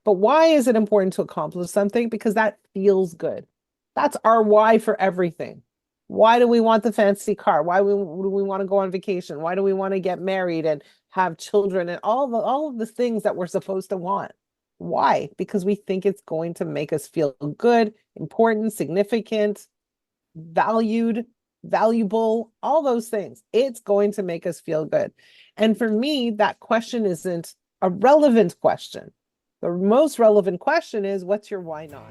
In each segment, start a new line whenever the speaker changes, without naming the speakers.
But why is it important to accomplish something? Because that feels good. That's our why for everything. Why do we want the fancy car? Do we want to go on vacation? Why do we want to get married and have children and all of the things that we're supposed to want? Why? Because we think it's going to make us feel good, important, significant, valued, valuable, all those things. It's going to make us feel good. And for me, that question isn't a relevant question. The most relevant question is, what's your why not?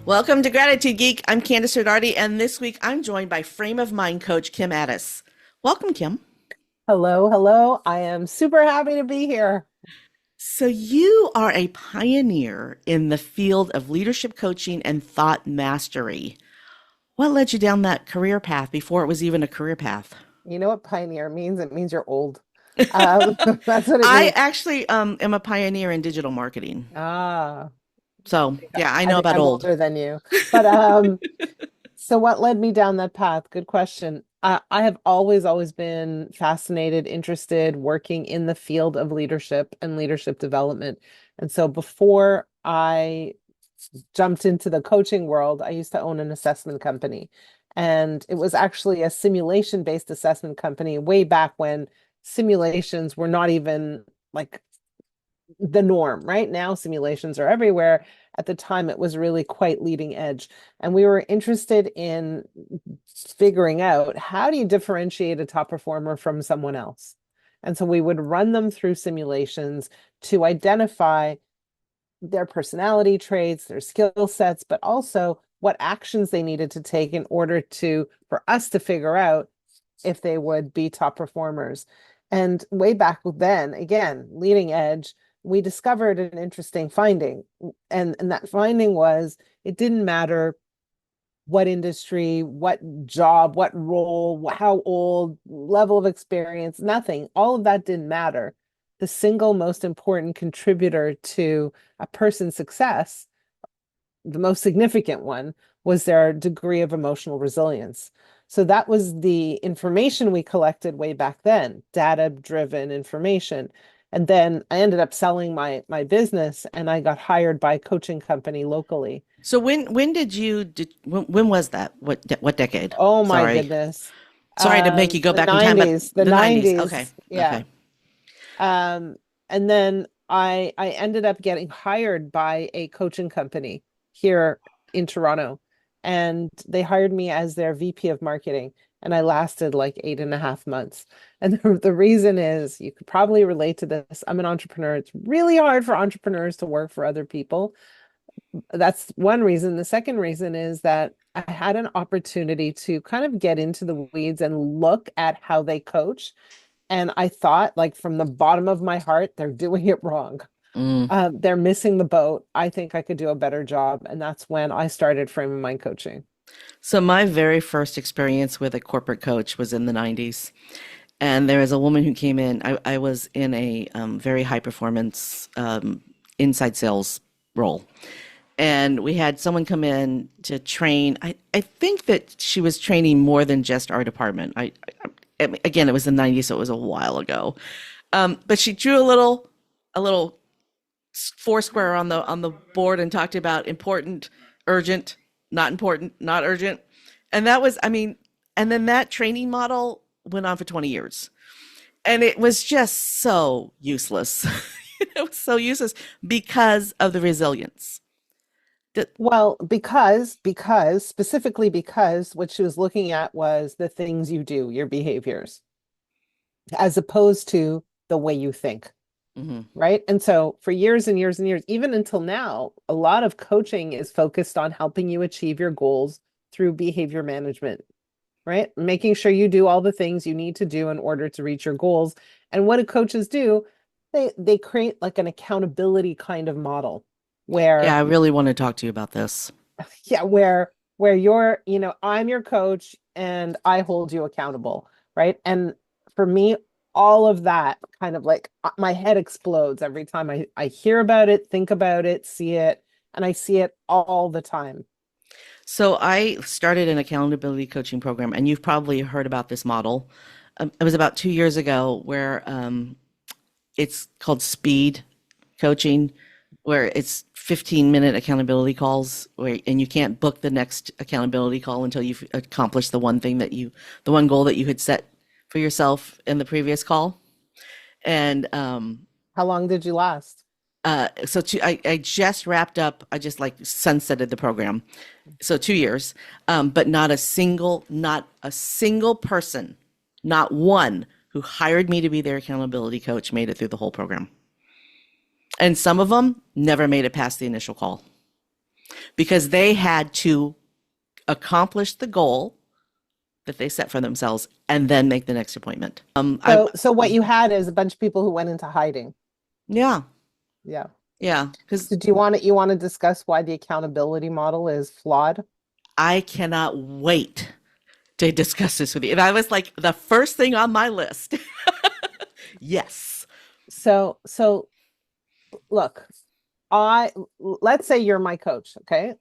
Welcome to Gratitude Geek. I'm Nesbitt-Rodarte, and this week I'm joined by Frame of Mind coach Kim Ades. Welcome, Kim.
Hello, hello. I am super happy to be here.
So you are a pioneer in the field of leadership coaching and thought mastery. What led you down that career path before it was even a career path?
You know what pioneer means? It means you're old. That's what it
I
means.
actually am a pioneer in digital marketing.
Ah,
So yeah, I
I
know
think
about
I'm
old.
older than you. But so what led me down that path? Good question. I have always been fascinated, interested, working in the field of leadership and leadership development. And so before I jumped into the coaching world, I used to own an assessment company. And it was actually a simulation-based assessment company way back when simulations were not even like the norm. Right now, simulations are everywhere. At the time, it was really quite leading edge. And we were interested in figuring out, how do you differentiate a top performer from someone else? And so we would run them through simulations to identify their personality traits, their skill sets, but also what actions they needed to take in order for us to figure out if they would be top performers. And way back then, again, leading edge, we discovered an interesting finding. And that finding was, it didn't matter what industry, what job, what role, how old, level of experience, nothing. All of that didn't matter. The single most important contributor to a person's success, the most significant one, was their degree of emotional resilience. So that was the information we collected way back then, data-driven information. And then I ended up selling my business, and I got hired by a coaching company locally.
So when was that? What decade?
Oh my
Sorry.
goodness.
Sorry to make you go
The
back in time, but
90s, the
the 90s. Okay.
90s. Yeah.
Okay.
Um, and then I ended up getting hired by a coaching company here in Toronto, and they hired me as their VP of marketing. And I lasted like 8.5 months. And the reason is, you could probably relate to this. I'm an entrepreneur. It's really hard for entrepreneurs to work for other people. That's one reason. The second reason is that I had an opportunity to kind of get into the weeds and look at how they coach. And I thought, like, from the bottom of my heart, they're doing it wrong.
Mm.
They're missing the boat. I think I could do a better job. And that's when I started Frame of Mind coaching.
So my very first experience with a corporate coach was in the 90s. And there was a woman who came in. I was in a very high performance inside sales role. And we had someone come in to train. I think that she was training more than just our department. Again, it was the 90s, so it was a while ago. But she drew a little four square on the board and talked about important, urgent, not important, not urgent. And that was, I mean, and then that training model went on for 20 years. And it was just so useless. It was so useless because of the resilience.
Well, specifically because what she was looking at was the things you do, your behaviors, as opposed to the way you think.
Mhm.
Right. And so for years and years and years, even until now, a lot of coaching is focused on helping you achieve your goals through behavior management, right? Making sure you do all the things you need to do in order to reach your goals. And what do coaches do? They create like an accountability kind of model
Yeah,
where,
I really want to talk to you about this.
yeah, where you're, I'm your coach and I hold you accountable, right? And for me, all of that kind of like, my head explodes every time I hear about it, think about it, see it, and I see it all the time.
So I started an accountability coaching program, and you've probably heard about this model. it was about 2 years ago where it's called speed coaching, where it's 15-minute accountability calls, and you can't book the next accountability call until you've accomplished the one goal that you had set for yourself in the previous call. And
How long did you last?
I just wrapped up. I just like sunsetted the program. So 2 years, but not a single person, not one who hired me to be their accountability coach made it through the whole program. And some of them never made it past the initial call because they had to accomplish the goal that they set for themselves and then make the next appointment.
So what you had is a bunch of people who went into hiding.
Yeah,
Yeah.
yeah, because
So do you want to discuss why the accountability model is flawed?
I cannot wait to discuss this with you. And I was like the first thing on my list. Yes.
So look, let's say you're my coach, okay?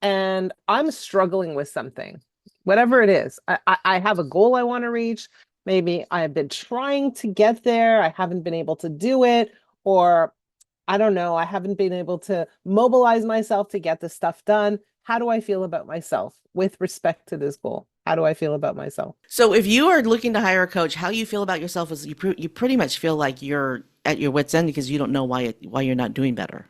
And I'm struggling with something, whatever it is. I have a goal I want to reach. Maybe I have been trying to get there. I haven't been able to do it, or I don't know, I haven't been able to mobilize myself to get the stuff done. How do I feel about myself with respect to this goal? How do I feel about myself?
So if you are looking to hire a coach, how you feel about yourself is you pretty much feel like you're at your wit's end because you don't know why you're not doing better.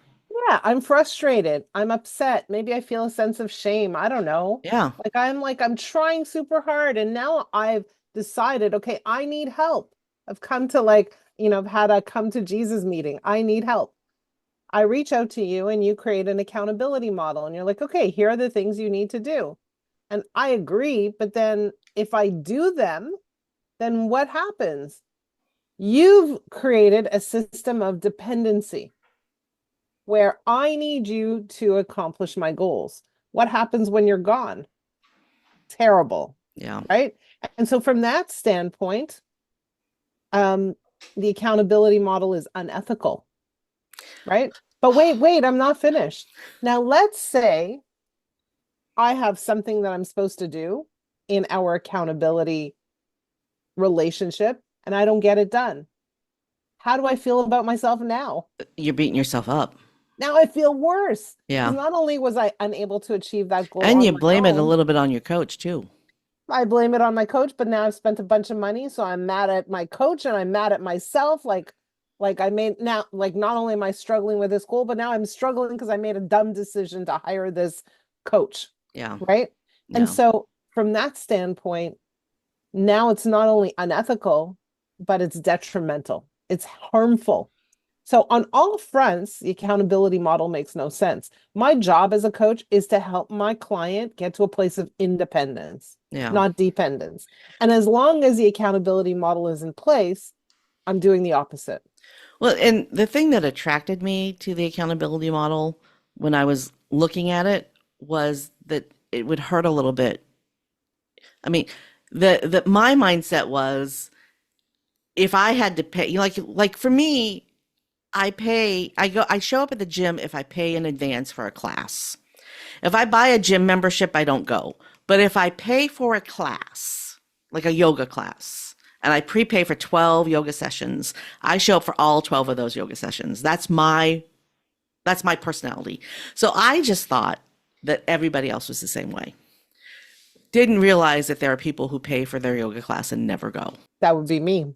Yeah, I'm frustrated. I'm upset. Maybe I feel a sense of shame. I don't know.
Yeah.
I'm trying super hard and now I've decided, okay, I need help. I've come to I've had a come to Jesus meeting. I need help. I reach out to you and you create an accountability model and you're like, okay, here are the things you need to do. And I agree, but then if I do them, then what happens? You've created a system of dependency where I need you to accomplish my goals. What happens when you're gone? Terrible,
Yeah.
right? And so from that standpoint, the accountability model is unethical, right? But wait, I'm not finished. Now, let's say I have something that I'm supposed to do in our accountability relationship and I don't get it done. How do I feel about myself now?
You're beating yourself up.
Now I feel worse because
Yeah.
not only was I unable to achieve that goal
And
on
you
my
blame it a
own,
little bit on your coach too.
I blame it on my coach, but now I've spent a bunch of money, so I'm mad at my coach and I'm mad at myself. Like I made now, like not only am I struggling with this goal, but now I'm struggling because I made a dumb decision to hire this coach,
Yeah.
right? And
Yeah.
so from that standpoint, now it's not only unethical, but it's detrimental. It's harmful. So on all fronts, the accountability model makes no sense. My job as a coach is to help my client get to a place of independence,
Yeah.
not dependence. And as long as the accountability model is in place, I'm doing the opposite.
Well, and the thing that attracted me to the accountability model when I was looking at it was that it would hurt a little bit. I mean, the my mindset was if I had to pay, like for me, I show up at the gym if I pay in advance for a class. If I buy a gym membership, I don't go. But if I pay for a class, like a yoga class, and I prepay for 12 yoga sessions, I show up for all 12 of those yoga sessions. That's my personality. So I just thought that everybody else was the same way. Didn't realize that there are people who pay for their yoga class and never go.
That would be me.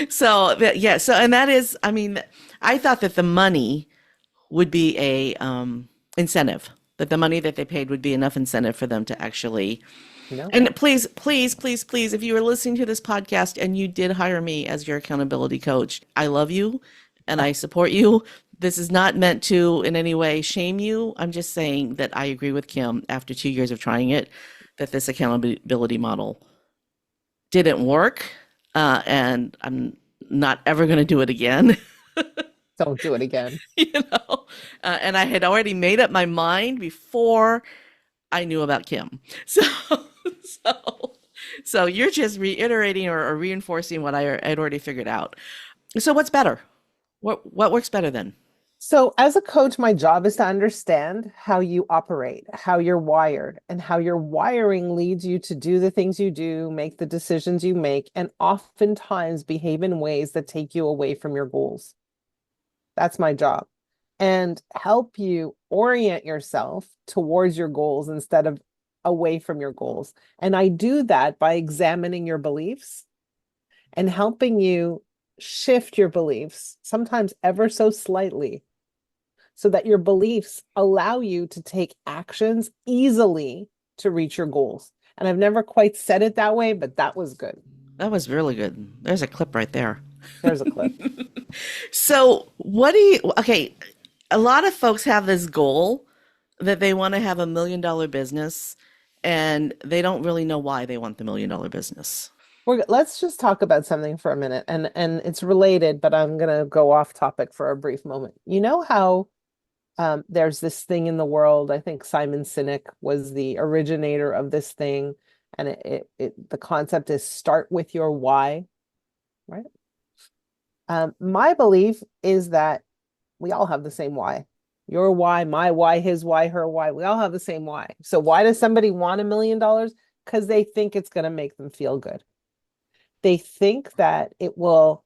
So and that is, I mean, I thought that the money would be a incentive, that the money that they paid would be enough incentive for them to actually.
No.
And please, please, please, please, if you are listening to this podcast and you did hire me as your accountability coach, I love you and I support you. This is not meant to in any way shame you. I'm just saying that I agree with Kim after 2 years of trying it, that this accountability model didn't work. And I'm not ever going to do it again.
Don't do it again.
you know, and I had already made up my mind before I knew about Kim. So, so you're just reiterating or reinforcing what I had already figured out. So what's better? What works better then?
So, as a coach, my job is to understand how you operate, how you're wired, and how your wiring leads you to do the things you do, make the decisions you make, and oftentimes behave in ways that take you away from your goals. That's my job. And help you orient yourself towards your goals instead of away from your goals. And I do that by examining your beliefs and helping you shift your beliefs, sometimes ever so slightly, so that your beliefs allow you to take actions easily to reach your goals. And I've never quite said it that way, but that was good.
That was really good. There's a clip right there.
There's a clip.
So, what do you, okay, a lot of folks have this goal that they want to have $1 million business and they don't really know why they want the $1 million business.
Let's just talk about something for a minute, and it's related, but I'm gonna go off topic for a brief moment. You know how there's this thing in the world. I think Simon Sinek was the originator of this thing, and the concept is start with your why, right? My belief is that we all have the same why. Your why, my why, his why, her why. We all have the same why. So why does somebody want $1 million? Because they think it's going to make them feel good. They think that it will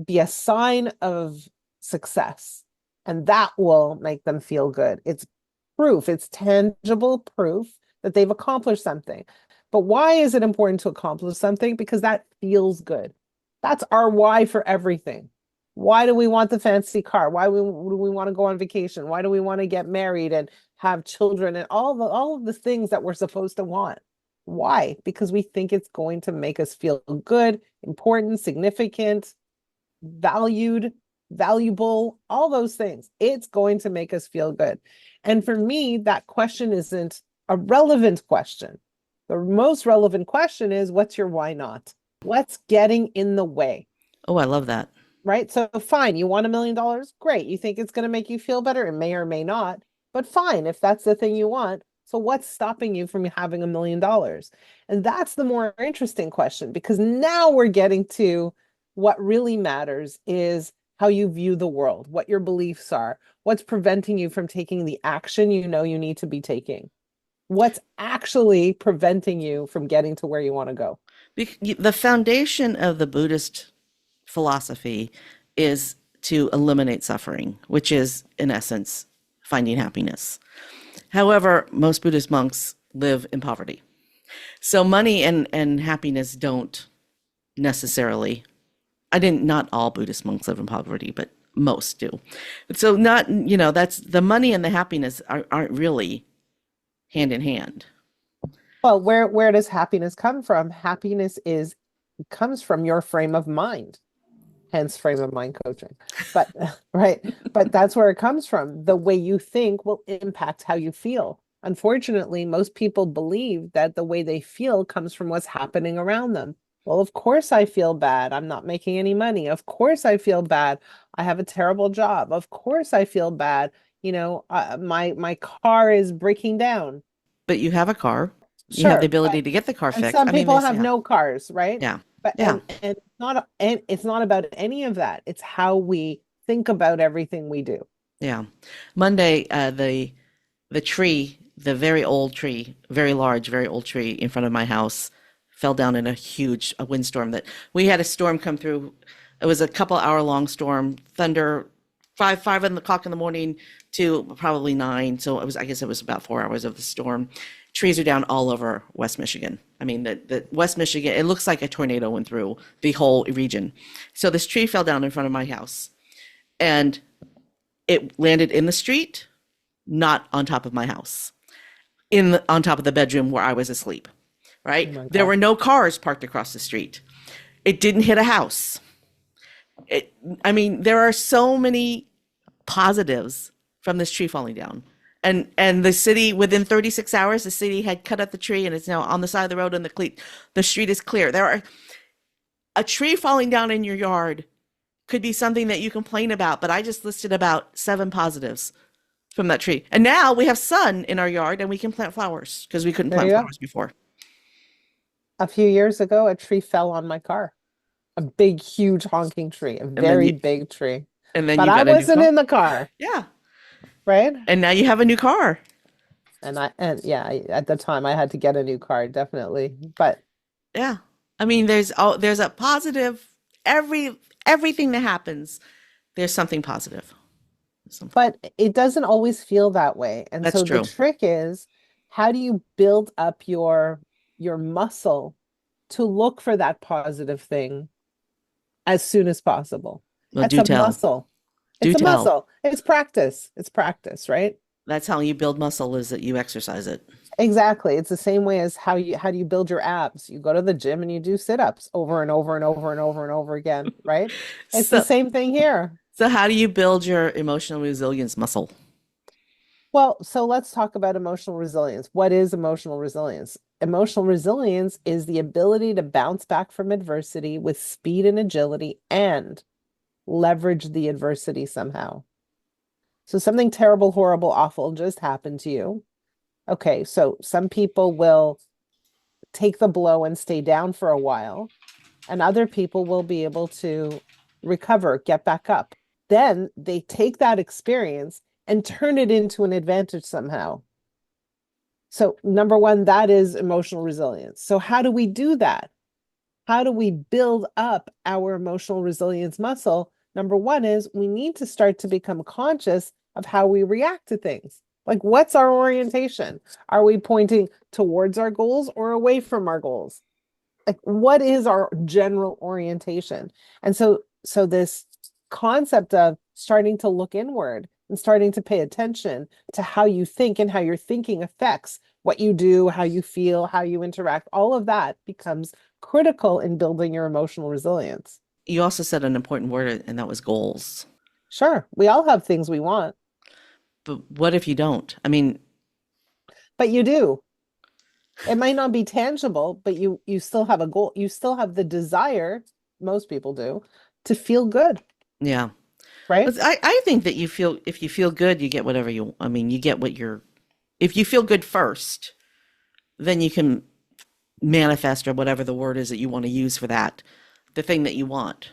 be a sign of success, and that will make them feel good. It's proof, it's tangible proof that they've accomplished something. But why is it important to accomplish something? Because that feels good. That's our why for everything. Why do we want the fancy car? Why do we want to go on vacation? Why do we want to get married and have children and all of the things that we're supposed to want? Why? Because we think it's going to make us feel good, important, significant, valued, valuable, all those things. It's going to make us feel good. And for me, that question isn't a relevant question. The most relevant question is, what's your why not? What's getting in the way?
Oh, I love that.
Right? So fine, you want $1 million? Great. You think it's going to make you feel better? It may or may not, but fine, if that's the thing you want. So what's stopping you from having $1 million? And that's the more interesting question, because now we're getting to what really matters is how you view the world, what your beliefs are, what's preventing you from taking the action you know you need to be taking. What's actually preventing you from getting to where you want to go?
The foundation of the Buddhist philosophy is to eliminate suffering, which is, in essence, finding happiness. However, most Buddhist monks live in poverty. So money and happiness don't necessarily, not all Buddhist monks live in poverty, but most do. So not, that's the money and the happiness aren't really hand in hand.
Well, where does happiness come from? Happiness comes from your frame of mind, hence frame of mind coaching. But right, but that's where it comes from. The way you think will impact how you feel. Unfortunately, most people believe that the way they feel comes from what's happening around them. Well, of course I feel bad. I'm not making any money. Of course I feel bad. I have a terrible job. Of course I feel bad. My car is breaking down.
But you have a car. You have the
Sure,
ability to get the car
and
fixed.
some
I mean,
people
this,
have
yeah,
no cars, right?
yeah,
But
yeah.
it's not about any of that. It's how we think about everything we do.
Yeah. Monday, the tree, the very old tree, very large, very old tree in front of my house fell down in a windstorm that we had a storm come through. It was a couple hour long storm, thunder, five o'clock in the morning to probably 9. So I guess it was about 4 hours of the storm. Trees are down all over West Michigan. I mean, the West Michigan, it looks like a tornado went through the whole region. So this tree fell down in front of my house and it landed in the street, not on top of my house, on top of the bedroom where I was asleep,
Oh
right?
my
There
God.
were no cars parked across the street. It didn't hit a house. It, I mean, there are so many positives from this tree falling down. And the city, within 36 hours, the city had cut up the tree and it's now on the side of the road and the street is clear. A tree falling down in your yard could be something that you complain about, but I just listed about 7 positives from that tree. And now we have sun in our yard and we can plant flowers because we couldn't
There you
plant
go.
flowers before.
A few years ago, a tree fell on my car. A big, huge honking tree, a
And then
very big tree.
And then
But
you
I
got a new
wasn't
car.
in the car,
Yeah.
right?
And now you have a new car.
And yeah, at the time I had to get a new car, definitely. But
Yeah. I mean, there's a positive every everything that happens, there's something positive. Some-
it doesn't always feel that way. And
That's
so the
true.
trick is, how do you build up your muscle to look for that positive thing as soon as possible?
Well,
That's
do
a
tell.
muscle.
Do
It's a
tell.
muscle. It's practice. It's practice, right?
That's how you build muscle is that you exercise it.
Exactly. It's the same way as how do you build your abs? You go to the gym and you do sit-ups over and over and over and over and over again, right? It's the
So,
same thing here.
so how do you build your emotional resilience muscle?
Well, so let's talk about emotional resilience. What is emotional resilience? Emotional resilience is the ability to bounce back from adversity with speed and agility and leverage the adversity somehow. So something terrible, horrible, awful just happened to you. Okay, so some people will take the blow and stay down for a while, and other people will be able to recover, get back up. Then they take that experience and turn it into an advantage somehow. So, number one, that is emotional resilience. So, how do we do that? How do we build up our emotional resilience muscle? Number one is we need to start to become conscious of how we react to things. Like, what's our orientation? Are we pointing towards our goals or away from our goals? Like, what is our general orientation? And so this concept of starting to look inward and starting to pay attention to how you think and how your thinking affects what you do, how you feel, how you interact, all of that becomes critical in building your emotional resilience.
You also said an important word, and that was goals.
Sure, we all have things we want,
But what if you don't? I mean,
but you do. It might not be tangible, but you still have a goal. You still have the desire, most people do, to feel good,
yeah.
right?
But I think that you feel if you feel good, you get whatever you I mean, you get what you're if you feel good first, then you can manifest or whatever the word is that you want to use for that, the thing that you want.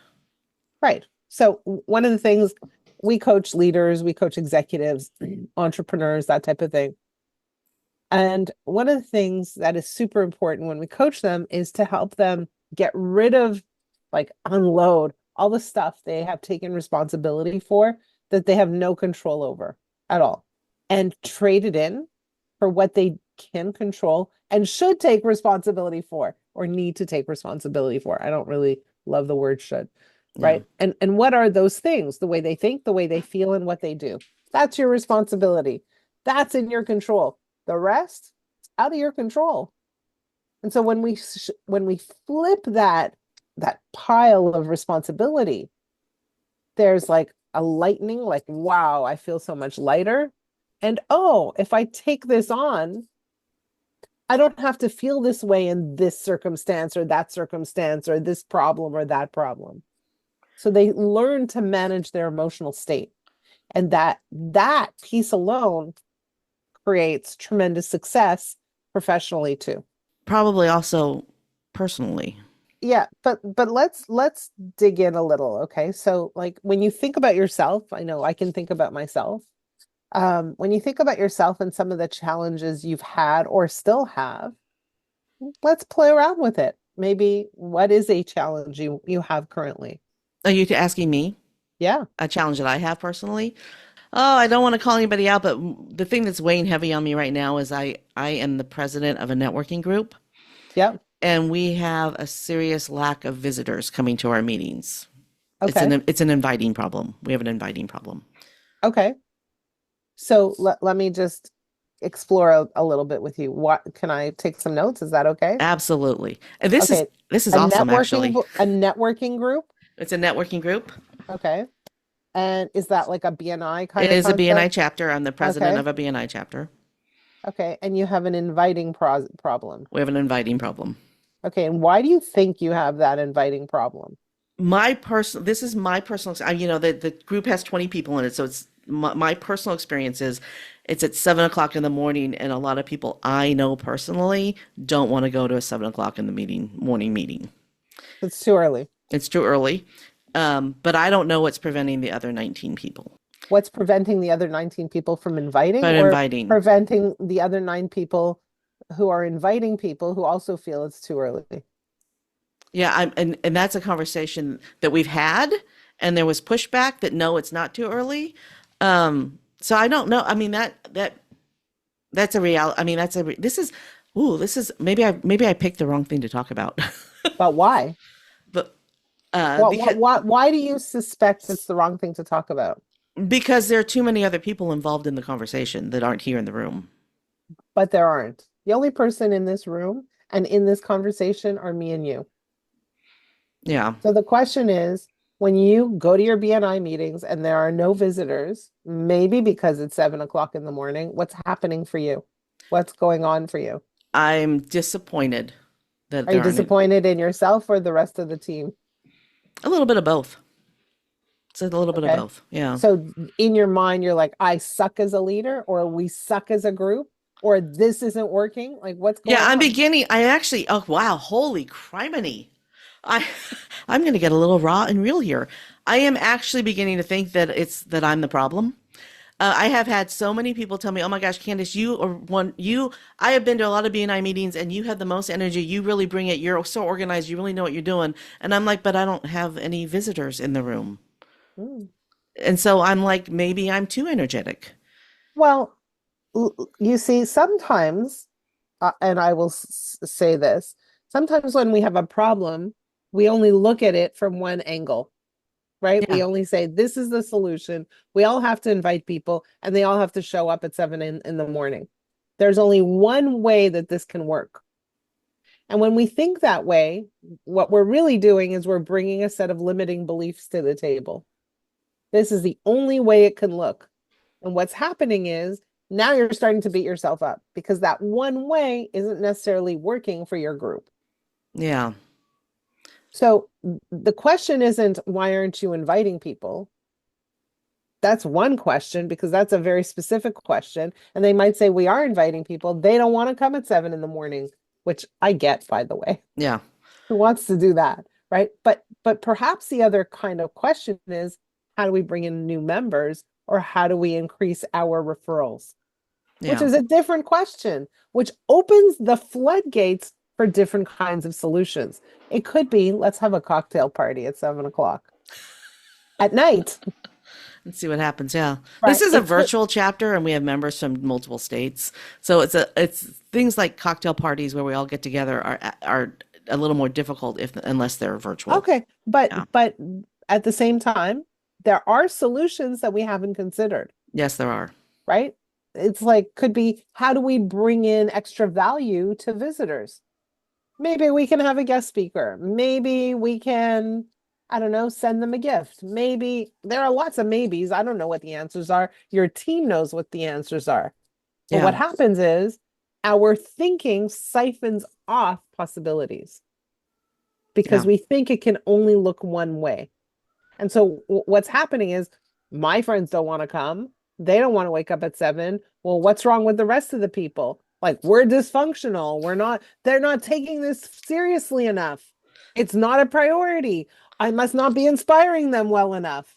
Right. So one of the things, we coach leaders, we coach executives, entrepreneurs, that type of thing. And one of the things that is super important when we coach them is to help them get rid of, like, unload all the stuff they have taken responsibility for that they have no control over at all, and trade it in for what they can control and should take responsibility for, or need to take responsibility for. I don't really love the word should,
Yeah.
right? And what are those things? The way they think, the way they feel, and what they do. That's your responsibility. That's in your control. The rest, it's out of your control. And so when we flip that pile of responsibility, there's like a lightning, like, wow, I feel so much lighter. And oh, if I take this on, I don't have to feel this way in this circumstance or that circumstance or this problem or that problem. So they learn to manage their emotional state. And that piece alone creates tremendous success professionally too.
Probably also personally.
Yeah, but let's dig in a little, okay? So, like, when you think about yourself, I know I can think about myself. When you think about yourself and some of the challenges you've had or still have, let's play around with it. Maybe what is a challenge you have currently?
Are you asking me
Yeah,
a challenge that I have personally? Oh, I don't want to call anybody out, but the thing that's weighing heavy on me right now is I am the president of a networking group,
yeah,
and we have a serious lack of visitors coming to our meetings.
okay,
It's an inviting problem. We have an inviting problem.
okay. So let me just explore a little bit with you. What can I take some notes? Is that okay?
Absolutely. And
Okay,
this is awesome actually.
a networking group.
It's a networking group.
Okay. And is that like a BNI kind
It
of
is a BNI
concept?
chapter. I'm the president
Okay.
of a BNI chapter.
Okay. And you have an inviting problem.
We have an inviting problem.
Okay. And why do you think you have that inviting problem?
This is my personal, the group has 20 people in it. So it's my personal experience is it's at 7 o'clock in the morning. And a lot of people I know personally don't want to go to a 7 o'clock in the morning meeting.
It's too early.
It's too early. But I don't know what's preventing the other 19 people.
What's preventing the other 19 people from inviting,
But
or
inviting.
preventing the other 9 people who are inviting people who also feel it's too early?
Yeah, and that's a conversation that we've had, and there was pushback that no, it's not too early. So I don't know. I mean that's a reality. I mean this is this is maybe I picked the wrong thing to talk about.
But why?
But
What, why do you suspect it's the wrong thing to talk about?
because there are too many other people involved in the conversation that aren't here in the room.
But there aren't. The only person in this room and in this conversation are me and you.
Yeah.
So the question is, when you go to your BNI meetings and there are no visitors, maybe because it's 7 o'clock in the morning, what's happening for you? What's going on for you?
I'm disappointed that
Are you
there aren't
disappointed in yourself or the rest of the team?
a little bit of both. It's a little bit of
Okay.
both. Yeah.
So in your mind, you're like, I suck as a leader, or we suck as a group, or this isn't working. Like, what's
Yeah,
going
I'm
on?
beginning. I actually, oh wow, holy criminy. I I'm going to get a little raw and real here. I am actually beginning to think that it's that I'm the problem. I have had so many people tell me, "Oh my gosh, Candace, you are one you I have been to a lot of BNI meetings and you have the most energy. You really bring it. You're so organized. You really know what you're doing." And I'm like, "But I don't have any visitors in the room."
Hmm.
And so I'm like, maybe I'm too energetic.
Well, you see, sometimes, and I will say this, sometimes when we have a problem, we only look at it from one angle, right?
Yeah.
We only say, this is the solution. We all have to invite people and they all have to show up at 7 in the morning. There's only one way that this can work. And when we think that way, what we're really doing is we're bringing a set of limiting beliefs to the table. This is the only way it can look. And what's happening is now you're starting to beat yourself up because that one way isn't necessarily working for your group.
Yeah.
So the question isn't, why aren't you inviting people? That's one question because that's a very specific question. And they might say, we are inviting people. They don't want to come at 7 in the morning, which I get, by the way.
Yeah.
Who wants to do that? Right. But perhaps the other kind of question is, how do we bring in new members, or how do we increase our referrals? Which
Yeah.
is a different question, which opens the floodgates for different kinds of solutions. It could be, let's have a cocktail party at 7 o'clock at night,
Let's see what happens. Yeah. This
right?
is a
It could,
virtual chapter and we have members from multiple states. So it's things like cocktail parties where we all get together are a little more difficult if unless they're virtual.
okay, but
Yeah.
but at the same time, there are solutions that we haven't considered,
Yes, there are.
right? It's like, could be, how do we bring in extra value to visitors? Maybe we can have a guest speaker. Maybe we can, I don't know, send them a gift. Maybe there are lots of maybes. I don't know what the answers are. Your team knows what the answers are. But
Yeah.
what happens is our thinking siphons off possibilities because
Yeah.
we think it can only look one way. And so what's happening is, my friends don't want to come. They don't want to wake up at 7. Well, what's wrong with the rest of the people? Like, we're dysfunctional. They're not taking this seriously enough. It's not a priority. I must not be inspiring them well enough.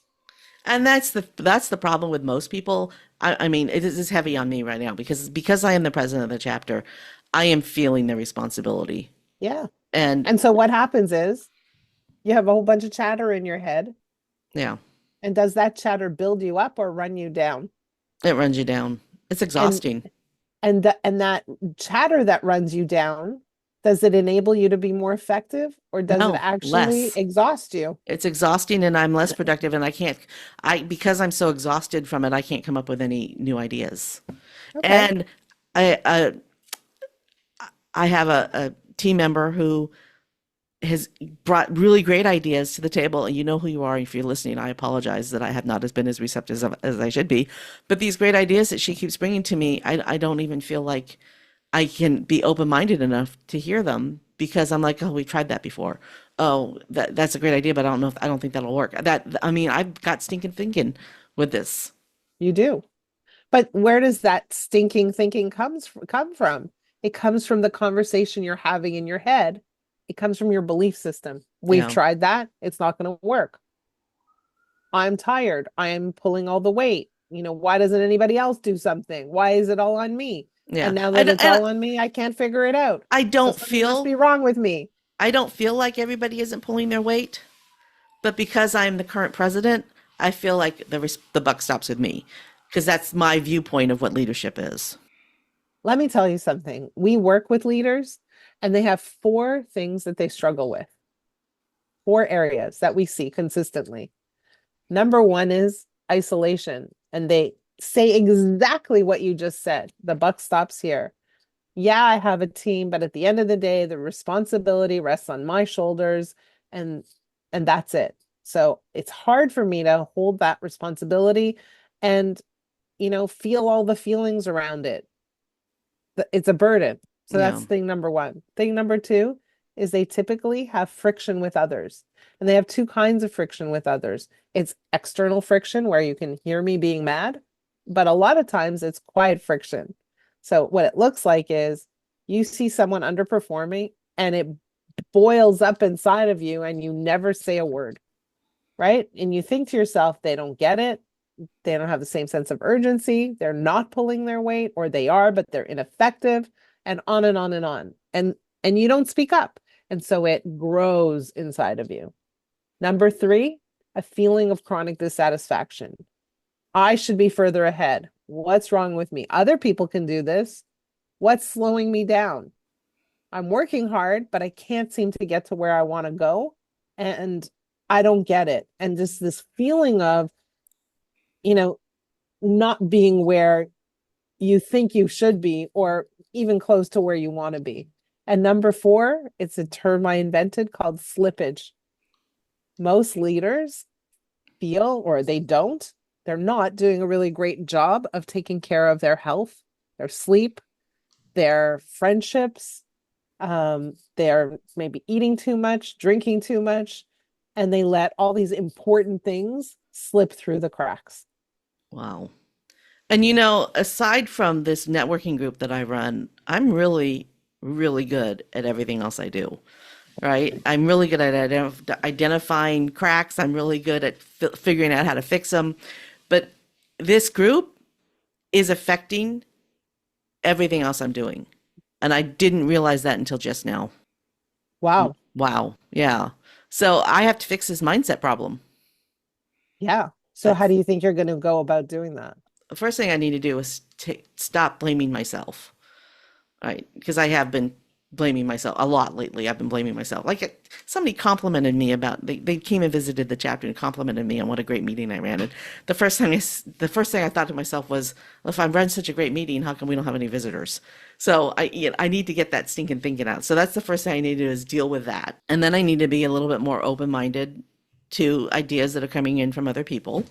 And that's the problem with most people. I mean, it is heavy on me right now because I am the president of the chapter. I am feeling the responsibility.
Yeah.
And
And so what happens is you have a whole bunch of chatter in your head.
yeah,
And does that chatter build you up or run you down?
it runs you down. It's
And
exhausting.
that chatter that runs you down, does it enable you to be more effective, or does it
No,
actually
less.
exhaust you?
It's exhausting and I'm less productive and because I'm so exhausted from it, I can't come up with any new ideas.
Okay.
And I I have a team member who has brought really great ideas to the table. And you know who you are. If you're listening, I apologize that I have not been as receptive as I should be. But these great ideas that she keeps bringing to me, I don't even feel like I can be open-minded enough to hear them because I'm like, oh, we've tried that before. Oh, that's a great idea, but I don't think that'll work. I mean, I've got stinking thinking with this.
You do. But where does that stinking thinking come from? It comes from the conversation you're having in your head. It comes from your belief system. We've
Yeah.
tried that. It's not going to work. I'm tired. I'm pulling all the weight. Why doesn't anybody else do something? Why is it all on me?
Yeah.
And now that it's
And
all on me, I can't figure it out.
I
So
don't
something must
feel
be wrong with me.
I don't feel like everybody isn't pulling their weight, but because I'm the current president, I feel like the buck stops with me because that's my viewpoint of what leadership is.
Let me tell you something. We work with leaders and they have four things that they struggle with, four areas that we see consistently. Number one is isolation. And they say exactly what you just said. The buck stops here. Yeah, I have a team, but at the end of the day, the responsibility rests on my shoulders and and that's it. So it's hard for me to hold that responsibility and feel all the feelings around it. It's a burden. So
Yeah.
that's thing number one. Thing number two is they typically have friction with others. And they have two kinds of friction with others. It's external friction where you can hear me being mad, but a lot of times it's quiet friction. So what it looks like is you see someone underperforming and it boils up inside of you and you never say a word, right? And you think to yourself, they don't get it. They don't have the same sense of urgency. They're not pulling their weight, or they are, but they're ineffective, and on and on and on. And you don't speak up. And so it grows inside of you. Number three, a feeling of chronic dissatisfaction. I should be further ahead. What's wrong with me? Other people can do this. What's slowing me down? I'm working hard, but I can't seem to get to where I want to go. And I don't get it. And just this feeling of, you know, not being where you think you should be, or even close to where you want to be. And number four, it's a term I invented called slippage. Most leaders feel, or they're not doing a really great job of taking care of their health, their sleep, their friendships. They're maybe eating too much, drinking too much, and they let all these important things slip through the cracks.
Wow. And aside from this networking group that I run, I'm really, really good at everything else I do. Right? I'm really good at identifying cracks. I'm really good at figuring out how to fix them. But this group is affecting everything else I'm doing. And I didn't realize that until just now.
Wow.
Wow. Yeah. So I have to fix this mindset problem.
Yeah. So how
That's
do you think you're going to go about doing that?
the first thing I need to do is stop blaming myself. Right? Because I have been blaming myself a lot lately. I've been blaming myself. Like somebody complimented me about they came and visited the chapter and complimented me on what a great meeting I ran. And the first thing I thought to myself was, well, if I run such a great meeting, how come we don't have any visitors? So I need to get that stinking thinking out. So that's the first thing I need to do is deal with that. And then I need to be a little bit more open-minded to ideas that are coming in from other people.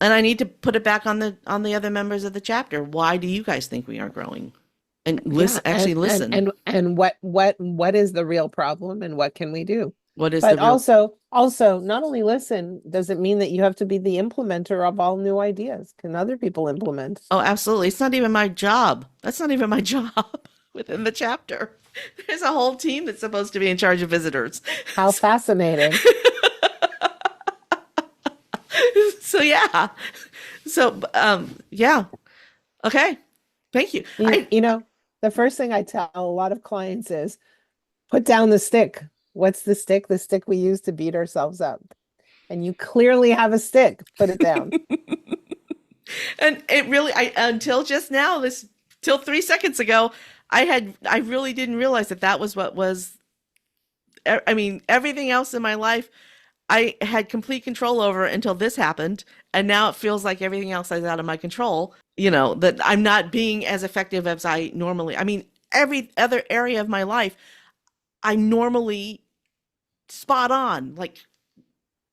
And I need to put it back on the other members of the chapter. Why do you guys think we aren't growing? And listen,
Yeah.
actually listen.
And what is the real problem and what can we do?
What is the
But
real?
also not only listen, does it mean that you have to be the implementer of all new ideas? Can other people implement?
Oh, absolutely. It's not even my job. That's not even my job within the chapter. There's a whole team that's supposed to be in charge of visitors.
How fascinating.
So yeah. So yeah. Okay. Thank you.
The first thing I tell a lot of clients is put down the stick. What's the stick? The stick we use to beat ourselves up. And you clearly have a stick. Put it down.
And it really, until just now, till 3 seconds ago, I really didn't realize that was what was. I mean, everything else in my life, I had complete control over until this happened, and now it feels like everything else is out of my control. That I'm not being as effective as I normally. I mean, every other area of my life, I normally spot on. Like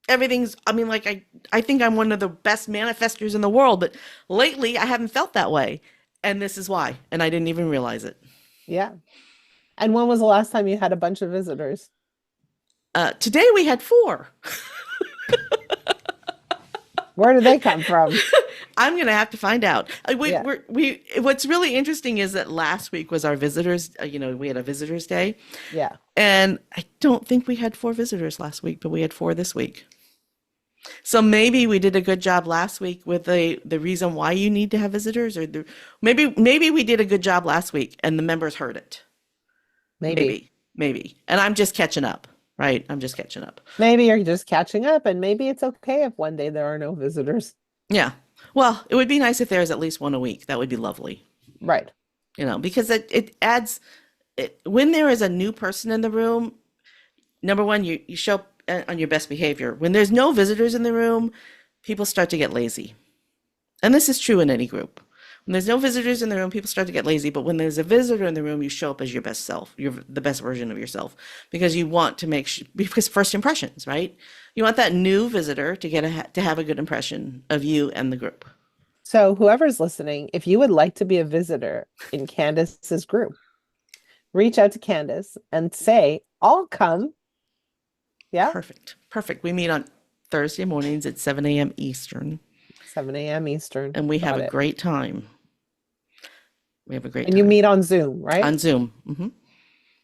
everything's. I mean, like I think I'm one of the best manifestors in the world, but lately I haven't felt that way, and this is why. And I didn't even realize it.
Yeah. And when was the last time you had a bunch of visitors?
Today we had 4.
Where did they come from?
I'm gonna have to find out.
Yeah.
What's really interesting is that last week was our visitors. We had a visitors day,
Yeah.
and I don't think we had 4 visitors last week, but we had 4 this week. So maybe we did a good job last week with the reason why you need to have visitors, or maybe we did a good job last week and the members heard it.
Maybe.
Maybe. And I'm just catching up, right? I'm just catching up.
Maybe you're just catching up, and maybe it's okay if one day there are no visitors.
Yeah. Well, it would be nice if there was at least one a week. That would be lovely,
Right.
because it adds when there is a new person in the room. Number one, you show up on your best behavior. When there's no visitors in the room, people start to get lazy. And this is true in any group. When there's no visitors in the room, people start to get lazy. But when there's a visitor in the room, you show up as your best self. You're the best version of yourself because you want to because first impressions, right? You want that new visitor to have a good impression of you and the group.
So whoever's listening, if you would like to be a visitor in Candace's group, reach out to Candace and say, I'll come. Yeah.
Perfect. We meet on Thursday mornings at 7 a.m. Eastern.
7 a.m. Eastern.
And we have
Got
a
it.
great time. We have a great
And
time.
you meet on Zoom, right?
On Zoom.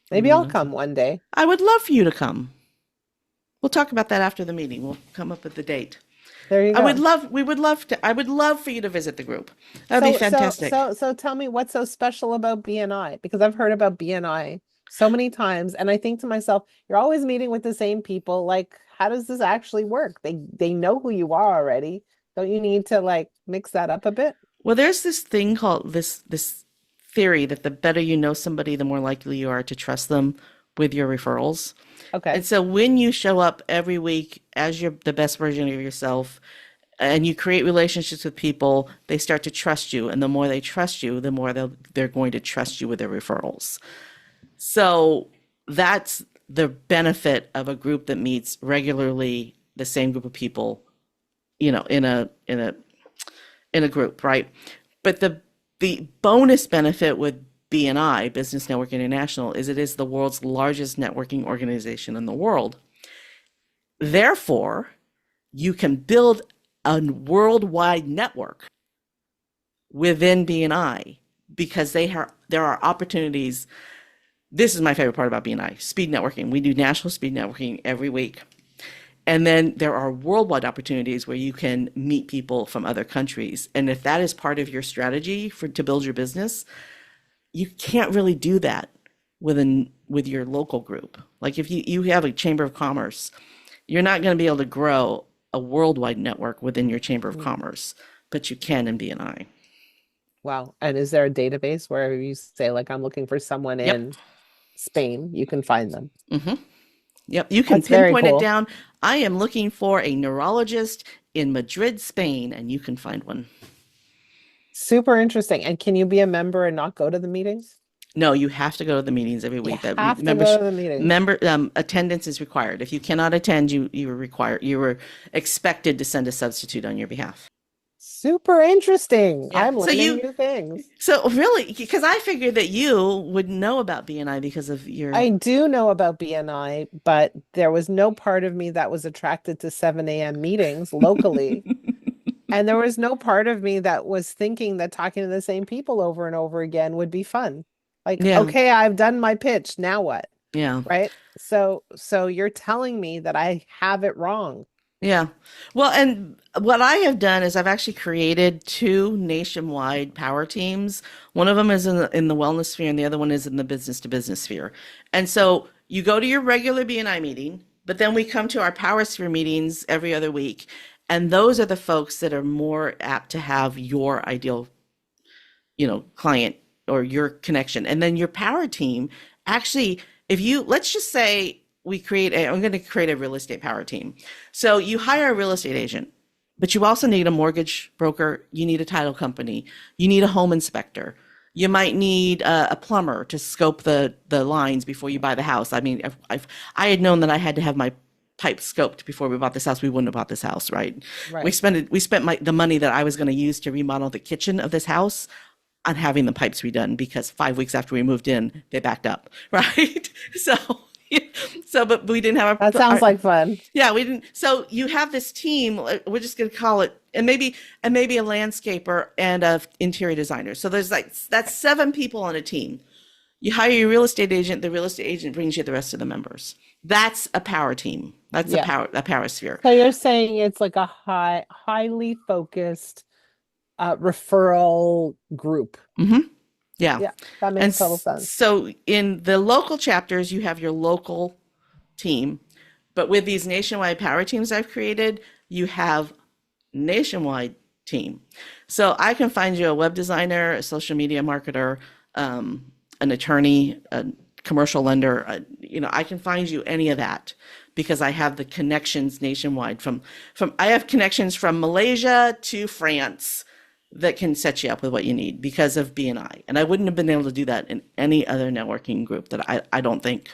Maybe I'll come one day.
I would love for you to come. We'll talk about that after the meeting. We'll come up with the date.
There you go.
I would love for you to visit the group. That'd be fantastic.
So tell me what's so special about BNI? Because I've heard about BNI so many times, and I think to myself, you're always meeting with the same people. Like, how does this actually work? They know who you are already. Don't you need to like mix that up a bit?
Well, there's this thing called this theory that the better you know somebody, the more likely you are to trust them with your referrals.
Okay.
And so when you show up every week as the best version of yourself and you create relationships with people, they start to trust you. And the more they trust you, the more they're going to trust you with their referrals. So that's the benefit of a group that meets regularly, the same group of people, in a group, right? But the bonus benefit with BNI, Business Network International, is it is the world's largest networking organization in the world. Therefore, you can build a worldwide network within BNI because there are opportunities. This is my favorite part about BNI, speed networking. We do national speed networking every week. And then there are worldwide opportunities where you can meet people from other countries. And if that is part of your strategy to build your business, you can't really do that with your local group. Like if you have a chamber of commerce, you're not going to be able to grow a worldwide network within your chamber of commerce, but you can in BNI.
Wow. And is there a database where you say, like, I'm looking for someone
Yep.
in Spain, you can find them?
Yep, you can
That's very
pinpoint
cool.
it down. I am looking for a neurologist in Madrid, Spain, and you can find one.
Super interesting. And can you be a member and not go to the meetings?
No, you have to go to the meetings every
You
week.
have to go to the meetings.
Attendance is required. If you cannot attend, you were expected to send a substitute on your behalf.
Super interesting.
Yeah.
I'm learning new things.
So really, because I figured that you would know about BNI because of your.
I do know about BNI, but there was no part of me that was attracted to 7 a.m. meetings locally. And there was no part of me that was thinking that talking to the same people over and over again would be fun. Like,
Yeah.
okay, I've done my pitch. Now what?
Yeah.
Right. So you're telling me that I have it wrong.
Yeah. Well, and what I have done is I've actually created 2 nationwide power teams. One of them is in the wellness sphere and the other one is in the business to business sphere. And so you go to your regular BNI meeting, but then we come to our power sphere meetings every other week. And those are the folks that are more apt to have your ideal, client or your connection. And then your power team, actually, let's just say I'm going to create a real estate power team. So you hire a real estate agent, but you also need a mortgage broker. You need a title company. You need a home inspector. You might need a plumber to scope the lines before you buy the house. I mean, if I had known that I had to have my pipe scoped before we bought this house, we wouldn't have bought this house, right?
Right.
We spent the money that I was going to use to remodel the kitchen of this house on having the pipes redone because 5 weeks after we moved in, they backed up, right? But we didn't have
That sounds like fun.
Yeah, we didn't. So you have this team. We're just going to call it, and maybe a landscaper and a interior designer. So that's 7 people on a team. You hire your real estate agent, the real estate agent brings you the rest of the members. That's a power team. That's
Yeah.
a power sphere.
So you're saying it's like a highly focused referral group.
Hmm. Yeah.
Yeah, that
And
makes total sense.
so in the local chapters, you have your local team. But with these nationwide power teams I've created, you have nationwide team. So I can find you a web designer, a social media marketer, an attorney, a commercial lender. I can find you any of that because I have the connections nationwide. From I have connections from Malaysia to France that can set you up with what you need because of BNI. And I wouldn't have been able to do that in any other networking group that I don't think.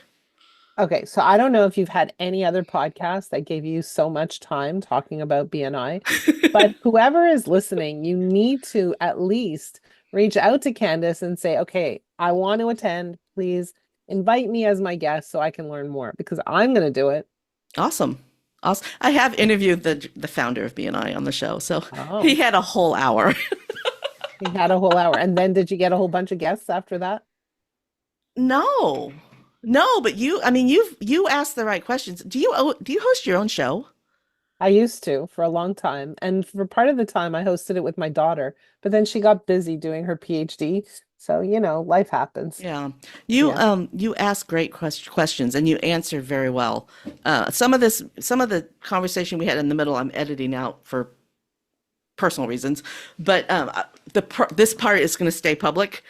Okay, so I don't know if you've had any other podcast that gave you so much time talking about BNI, but whoever is listening, you need to at least reach out to Candace and say, okay, I want to attend. Please invite me as my guest so I can learn more because I'm going to do it.
Awesome. Awesome. I have interviewed the founder of BNI on the show, so he
Oh,
had a whole hour.
you had a whole hour. And then did you get a whole bunch of guests after that?
No, no, but I mean, you asked the right questions. Do you host your own show?
I used to for a long time. And for part of the time, I hosted it with my daughter, but then she got busy doing her PhD. So, life happens.
Yeah,
Yeah.
you ask great questions and you answer very well. Some of the conversation we had in the middle, I'm editing out for personal reasons, but this part is going to stay public.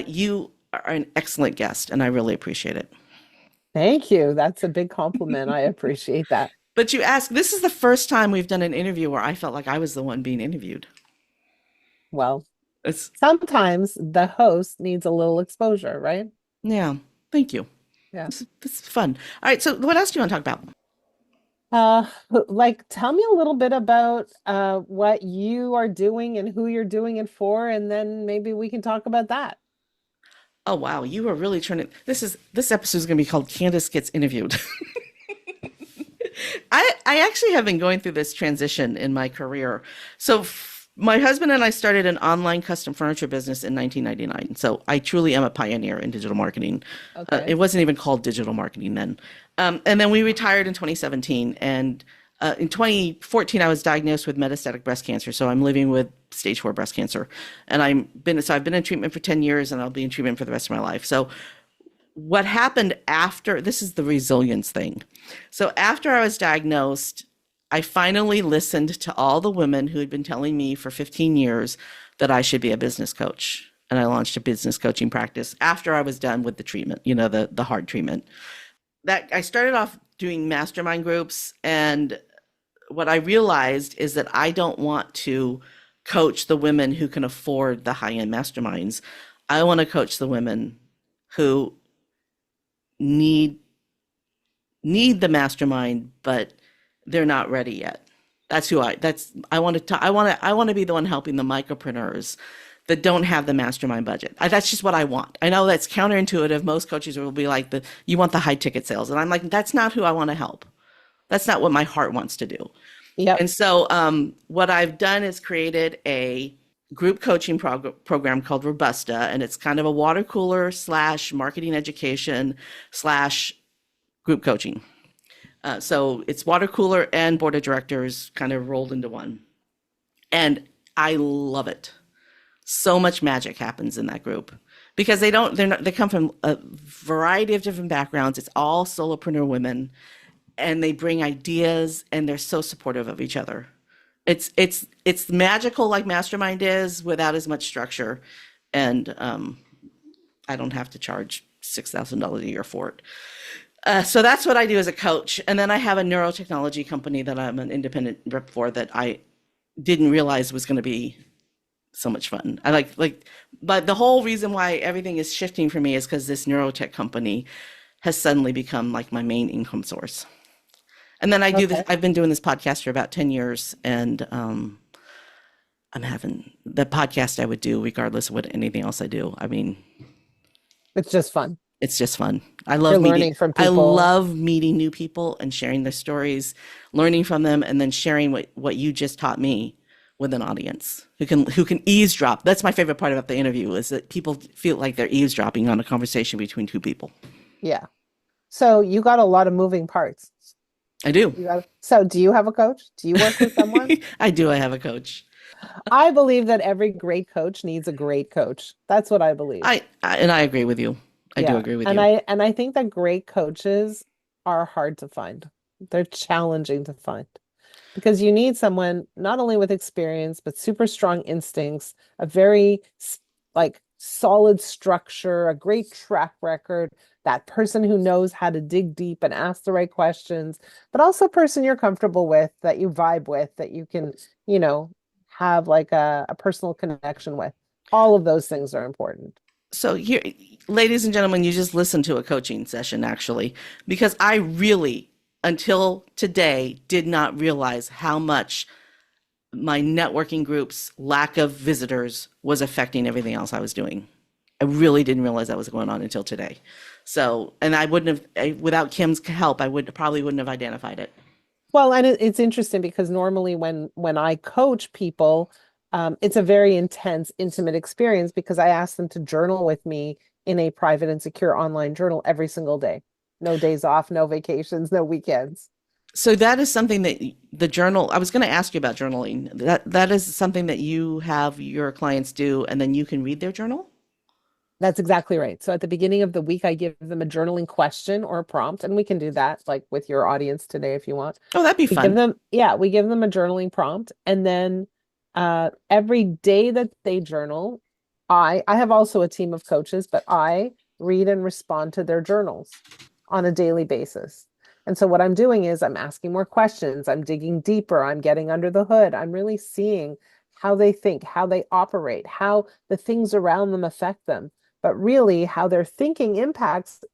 You are an excellent guest, and I really appreciate it.
Thank you. That's a big compliment. I appreciate that.
But you ask, this is the first time we've done an interview where I felt like I was the one being interviewed.
Well,
It's
sometimes the host needs a little exposure, right?
Yeah, thank you.
Yeah.
This is fun. All right, so what else do you want to talk about?
Uh, like tell me a little bit about what you are doing and who you're doing it for, and then maybe we can talk about that.
Oh wow, you were really turning. This episode is going to be called Candace Gets Interviewed. I actually have been going through this transition in my career. So my husband and I started an online custom furniture business in 1999. So I truly am a pioneer in digital marketing.
Okay.
It wasn't even called digital marketing then. And then we retired in 2017. And in 2014, I was diagnosed with metastatic breast cancer. So I'm living with stage 4 breast cancer. And I've been in treatment for 10 years and I'll be in treatment for the rest of my life. So what happened after this is the resilience thing. So after I was diagnosed, I finally listened to all the women who had been telling me for 15 years that I should be a business coach. And I launched a business coaching practice after I was done with the treatment, the hard treatment. That I started off doing mastermind groups. And what I realized is that I don't want to coach the women who can afford the high-end masterminds. I want to coach the women who need the mastermind, but they're not ready yet. I want to be the one helping the micropreneurs that don't have the mastermind budget. That's just what I want. I know that's counterintuitive. Most coaches will be like, you want the high ticket sales. And I'm like, that's not who I want to help. That's not what my heart wants to do.
Yep.
And so what I've done is created a group coaching program called Robusta. And it's kind of a water cooler / marketing education / group coaching. So it's water cooler and board of directors kind of rolled into one. And I love it. So much magic happens in that group because they come from a variety of different backgrounds. It's all solopreneur women and they bring ideas and they're so supportive of each other. It's magical like Mastermind is without as much structure. And I don't have to charge $6,000 a year for it. So that's what I do as a coach. And then I have a neurotechnology company that I'm an independent rep for that I didn't realize was going to be so much fun. But the whole reason why everything is shifting for me is because this neurotech company has suddenly become like my main income source. And then I do this, I've been doing this podcast for about 10 years and I'm having the podcast I would do regardless of what anything else I do. I mean,
It's just fun.
it's just fun.
You're learning from
I
people.
love meeting new people and sharing their stories, learning from them, and then sharing what you just taught me with an audience, who can eavesdrop. That's my favorite part about the interview, is that people feel like they're eavesdropping on a conversation between two people.
Yeah. So you got a lot of moving parts.
I do.
So do you have a coach? Do you work with someone?
I do. I have a coach.
I believe that every great coach needs a great coach. That's what I believe.
And I agree with you. I do
Yeah.
agree with
And
you.
I think that great coaches are hard to find. They're challenging to find because you need someone not only with experience, but super strong instincts, a very like solid structure, a great track record, that person who knows how to dig deep and ask the right questions, but also a person you're comfortable with, that you vibe with, that you can, you know, have like a personal connection with. All of those things are important.
So here, ladies and gentlemen, you just listened to a coaching session, actually, because I really, until today, did not realize how much my networking group's lack of visitors was affecting everything else I was doing. I really didn't realize that was going on until today. So, and I wouldn't have, without Kim's help, I would probably wouldn't have identified it.
Well, and it's interesting because normally when I coach people, it's a very intense, intimate experience because I ask them to journal with me in a private and secure online journal every single day. No days off, no vacations, no weekends.
So that is something that the journal, I was going to ask you about journaling. That is something that you have your clients do, and then you can read their journal?
That's exactly right. So at the beginning of the week, I give them a journaling question or a prompt, and we can do that like with your audience today if you want.
Oh, that'd be
We give
fun.
them, yeah, we give them a journaling prompt, and then every day that they journal, I have also a team of coaches, but I read and respond to their journals on a daily basis. And so what I'm doing is I'm asking more questions, I'm digging deeper, I'm getting under the hood, I'm really seeing how they think, how they operate, how the things around them affect them, but really how their thinking impacts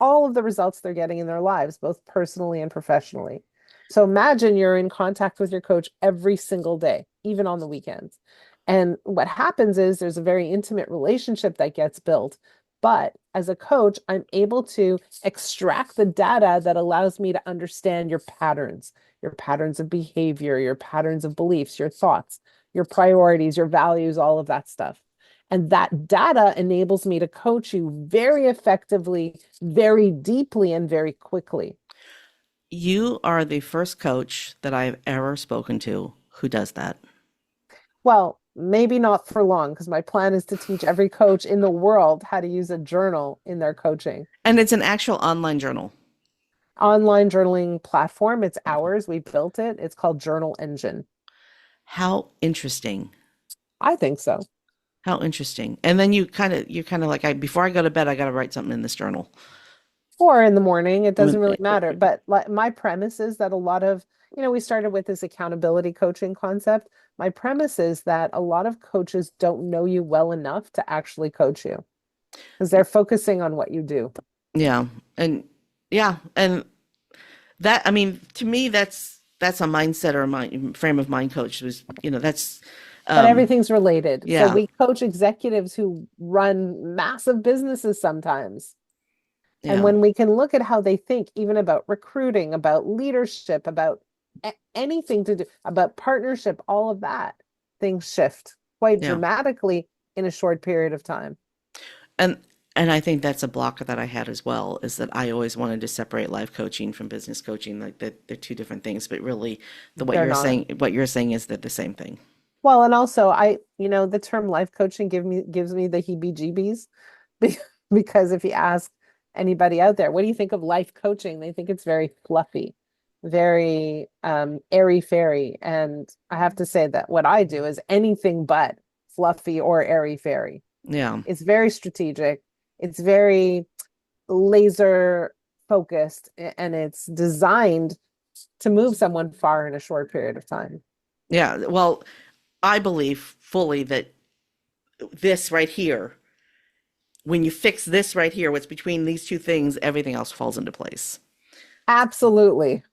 all of the results they're getting in their lives, both personally and professionally. So imagine you're in contact with your coach every single day, even on the weekends. And what happens is there's a very intimate relationship that gets built. But as a coach, I'm able to extract the data that allows me to understand your patterns of behavior, your patterns of beliefs, your thoughts, your priorities, your values, all of that stuff. And that data enables me to coach you very effectively, very deeply, and very quickly.
You are the first coach that I've ever spoken to who does that.
Well, maybe not for long, because my plan is to teach every coach in the world how to use a journal in their coaching.
And it's an actual online journal.
Online journaling platform, it's ours. We built it. It's called Journal Engine.
How interesting.
I think so.
How interesting. And then you're kind of like, before I go to bed, I got to write something in this journal.
Or in the morning, it
I mean,
doesn't really matter. But like my premise is that a lot of, we started with this accountability coaching concept. My premise is that a lot of coaches don't know you well enough to actually coach you because they're focusing on what you do.
yeah. And yeah. And that, I mean, to me, that's a mindset or a frame of mind coach was, that's,
But
um,
everything's related. So
yeah,
we coach executives who run massive businesses sometimes. And
yeah,
when we can look at how they think, even about recruiting, about leadership, about anything to do, about partnership, all of that, things shift quite
yeah.
dramatically in a short period of time.
And, and I think that's a block that I had as well, is that I always wanted to separate life coaching from business coaching, like that they're two different things, but really
They're not.
what you're saying is that the same thing.
Well, and also the term life coaching gives me the heebie-jeebies because if you ask anybody out there, what do you think of life coaching? They think it's very fluffy, very airy-fairy. And I have to say that what I do is anything but fluffy or airy-fairy.
Yeah.
It's very strategic. It's very laser focused and it's designed to move someone far in a short period of time.
Yeah. Well, I believe fully that this right here, when you fix this right here, what's between these two things, everything else falls into place.
Absolutely.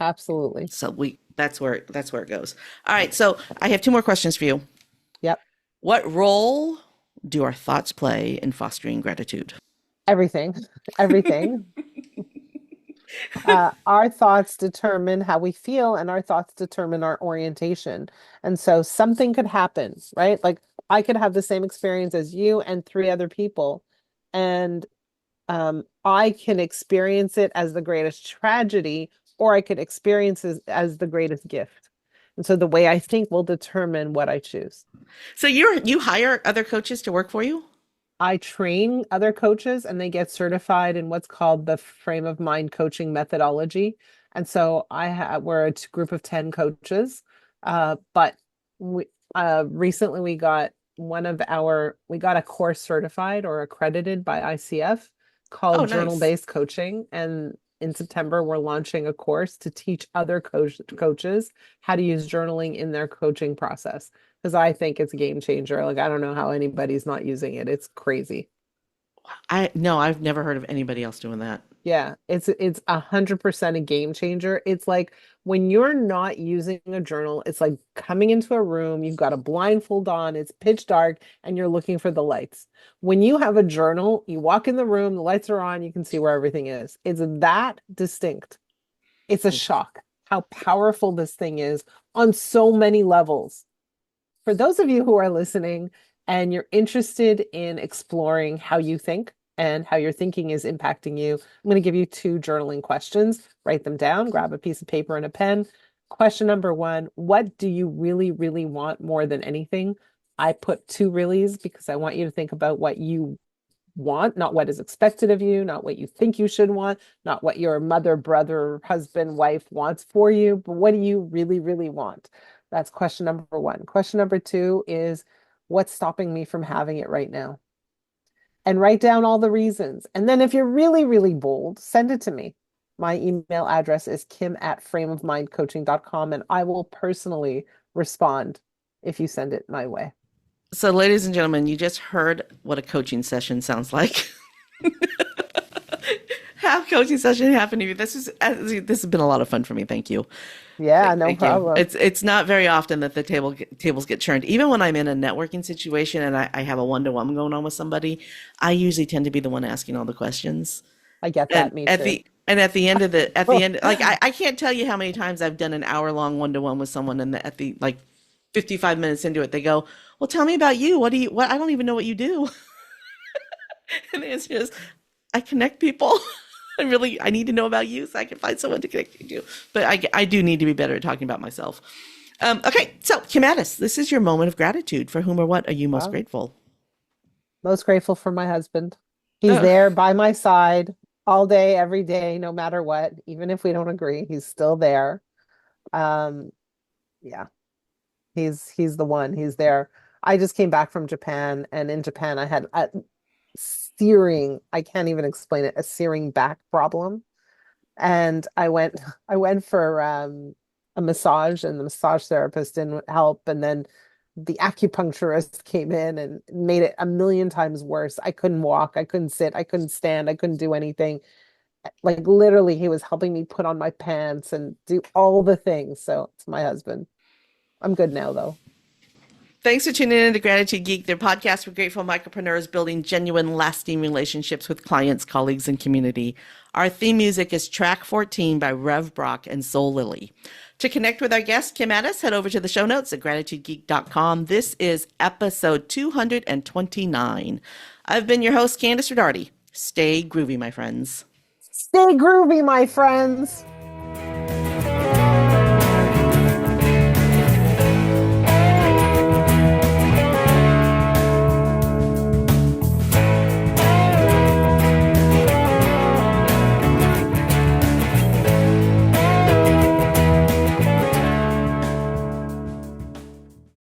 Absolutely.
So that's where it goes. All right. So I have two more questions for you.
Yep.
What role do our thoughts play in fostering gratitude?
Everything. Everything. Our thoughts determine how we feel, and our thoughts determine our orientation. And so something could happen, right? Like I could have the same experience as you and three other people, and I can experience it as the greatest tragedy, or I could experience it as the greatest gift. And so the way I think will determine what I choose.
So you hire other coaches to work for you?
I train other coaches and they get certified in what's called the frame of mind coaching methodology. And so we're a group of 10 coaches. But we recently we got a course certified or accredited by ICF
Oh,
called
nice.
journal-based coaching. And in September, we're launching a course to teach other coaches how to use journaling in their coaching process because I think it's a game changer. Like I don't know how anybody's not using it. It's crazy.
I no, I've never heard of anybody else doing that.
Yeah, it's 100% a game changer. It's like when you're not using a journal, it's like coming into a room, you've got a blindfold on, it's pitch dark, and you're looking for the lights. When you have a journal, you walk in the room, the lights are on, you can see where everything is. It's that distinct. It's a shock how powerful this thing is on so many levels. For those of you who are listening and you're interested in exploring how you think and how your thinking is impacting you, I'm going to give you two journaling questions. Write them down, grab a piece of paper and a pen. Question number one, what do you really, really want more than anything? I put two reallys because I want you to think about what you want, not what is expected of you, not what you think you should want, not what your mother, brother, husband, wife wants for you, but what do you really, really want? That's question number one. Question number two is what's stopping me from having it right now? And write down all the reasons. And then if you're really, really bold, send it to me. My email address is kim@frameofmindcoaching.com, and I will personally respond if you send it my way.
So, ladies and gentlemen, you just heard what a coaching session sounds like. Have coaching session happen to you. This has been a lot of fun for me. Thank you.
Yeah, no
Thank you.
problem.
It's not very often that the tables get churned. Even when I'm in a networking situation and I have a one-to-one going on with somebody, I usually tend to be the one asking all the questions.
I get
And
that, me
at
too.
the end of the end, like I can't tell you how many times I've done an hour-long one-to-one with someone, and at the like 55 minutes into it, they go, "Well, tell me about you. What? I don't even know what you do." And the answer is, I connect people. I need to know about you so I can find someone to connect you to. But I do need to be better at talking about myself. Okay, so Kim Ades, this is your moment of gratitude. For whom or what are you most
Wow.
grateful?
Most grateful for my husband. He's
Ugh.
there by my side all day, every day, no matter what. Even if we don't agree, he's still there. Um, yeah, he's the one. He's there. I just came back from Japan, and in Japan, I had a searing, I can't even explain it, a searing back problem. And I went for a massage, and the massage therapist didn't help. And then the acupuncturist came in and made it a million times worse. I couldn't walk, I couldn't sit, I couldn't stand, I couldn't do anything. Like literally, he was helping me put on my pants and do all the things. So it's my husband. I'm good now, though.
Thanks for tuning in to Gratitude Geek, their podcast for grateful micropreneurs building genuine, lasting relationships with clients, colleagues, and community. Our theme music is track 14 by Rev Brock and Soul Lily. To connect with our guest, Kim Ades, head over to the show notes at gratitudegeek.com. This is episode 229. I've been your host, Candice Rodarte. Stay groovy, my friends.
Stay groovy, my friends.